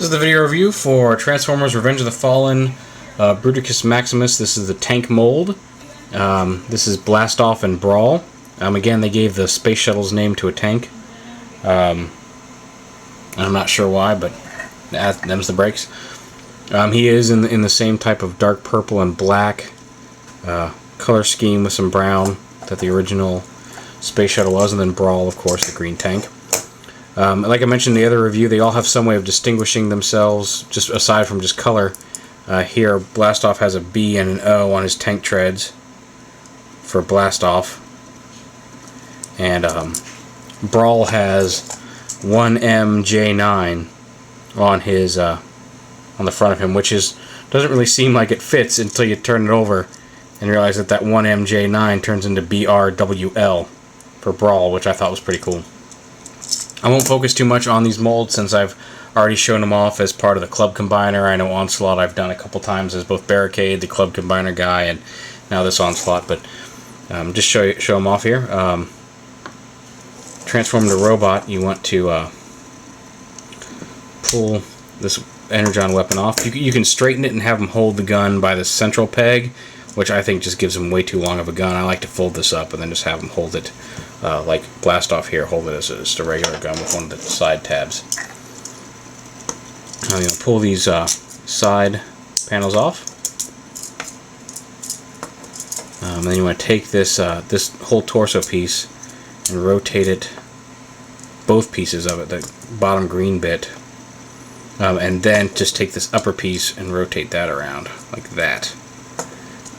This is the video review for Transformers Revenge of the Fallen Bruticus Maximus. This is the tank mold. This is Blast Off and Brawl. Again, they gave the space shuttle's name to a tank. I'm not sure why, but them's the breaks. He is in the same type of dark purple and black color scheme with some brown that the original space shuttle was, and then Brawl, of course, the green tank. Like I mentioned in the other review, they all have some way of distinguishing themselves, just aside from just color. Here, Blast Off has a B and an O on his tank treads for Blast Off, and Brawl has 1MJ9 on his on the front of him, which doesn't really seem like it fits until you turn it over and realize that 1MJ9 turns into BRWL for Brawl, which I thought was pretty cool. I won't focus too much on these molds since I've already shown them off as part of the Club Combiner. I know Onslaught I've done a couple times as both Barricade, the Club Combiner guy, and now this Onslaught, but just show them off here. Transform the robot, you want to pull this Energon weapon off. You can straighten it and have him hold the gun by the central peg, which I think just gives him way too long of a gun. I like to fold this up and then just have him hold it like Blast Off here, hold it as just a regular gun with one of the side tabs. Now, pull these side panels off. And then you want to take this this whole torso piece and rotate it, both pieces of it, the bottom green bit, and then just take this upper piece and rotate that around like that.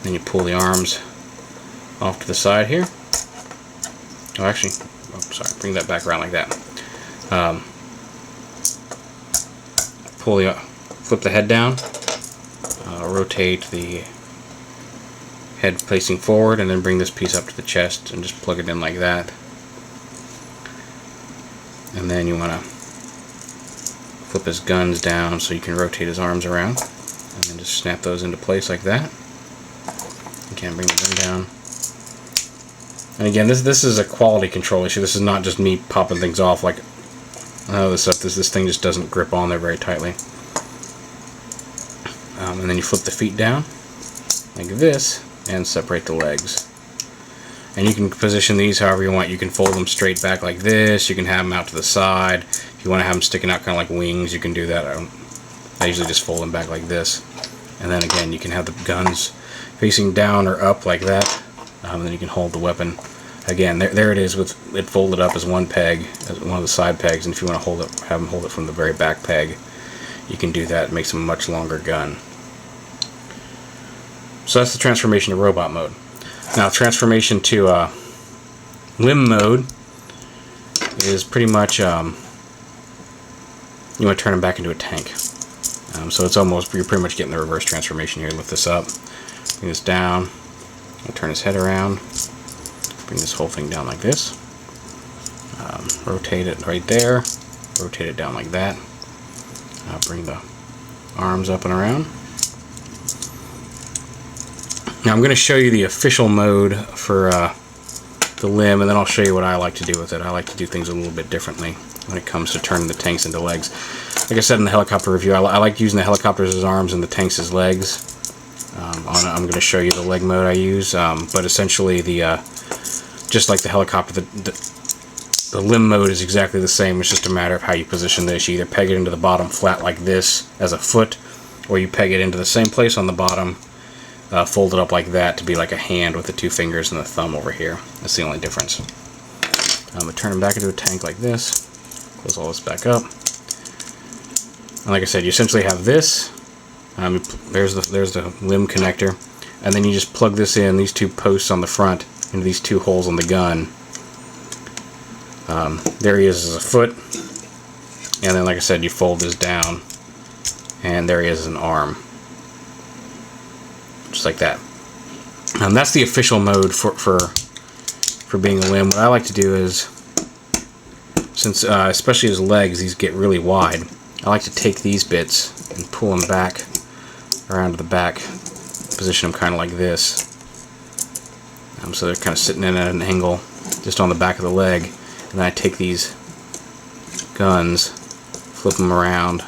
Then you pull the arms off to the side here. Oh, actually, sorry, bring that back around like that. Flip the head down, rotate the head facing forward, and then bring this piece up to the chest and just plug it in like that. And then you want to flip his guns down so you can rotate his arms around, and then just snap those into place like that. You can't bring the gun down. And again, this is a quality control issue. This is not just me popping things off like this thing just doesn't grip on there very tightly. And then you flip the feet down like this and separate the legs. And you can position these however you want. You can fold them straight back like this. You can have them out to the side. If you want to have them sticking out kind of like wings, you can do that. I usually just fold them back like this. And then again, you can have the guns facing down or up like that. And then you can hold the weapon. Again, there it is with it folded up as one peg, as one of the side pegs. And if you want to hold it, have them hold it from the very back peg, you can do that. It makes a much longer gun. So that's the transformation to robot mode. Now, transformation to limb mode is pretty much you want to turn him back into a tank. So it's almost, you're pretty much getting the reverse transformation here. Lift this up, bring this down, and turn his head around, bring this whole thing down like this, rotate it right there, rotate it down like that, bring the arms up and around. Now I'm going to show you the official mode for the limb, and then I'll show you what I like to do with it. I like to do things a little bit differently when it comes to turning the tanks into legs. Like I said in the helicopter review, I like using the helicopters as arms and the tanks as legs. I'm going to show you the leg mode I use, but essentially just like the helicopter, the limb mode is exactly the same. It's just a matter of how you position this. You either peg it into the bottom flat like this as a foot, or you peg it into the same place on the bottom, fold it up like that to be like a hand with the two fingers and the thumb over here. That's the only difference. I'm going to turn him back into a tank like this, close all this back up, and like I said, you essentially have this. There's the limb connector, and then you just plug this in, these two posts on the front, into these two holes on the gun. There he is as a foot, and then like I said, you fold this down, and there he is as an arm. Just like that. That's the official mode for being a limb. What I like to do is, since especially his legs, these get really wide, I like to take these bits and pull them back around to the back, position them kind of like this. So they're kind of sitting in at an angle just on the back of the leg, and then I take these guns, flip them around,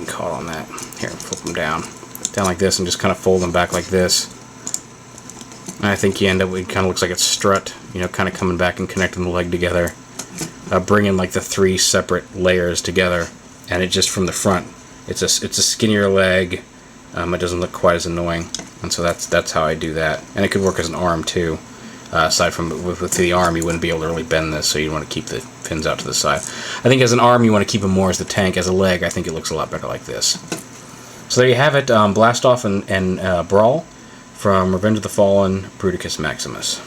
getting caught on that. Here, flip them down like this, and just kind of fold them back like this. And I think you end up with, it kind of looks like it's strut, you know, kind of coming back and connecting the leg together, bringing like the 3 separate layers together, and it just from the front, it's a skinnier leg. It doesn't look quite as annoying, and so that's how I do that. And it could work as an arm too. Aside from with the arm, you wouldn't be able to really bend this, so you want to keep the pins out to the side. I think as an arm, you want to keep them more as the tank. As a leg, I think it looks a lot better like this. So there you have it, Blast Off and Brawl from Revenge of the Fallen, Bruticus Maximus.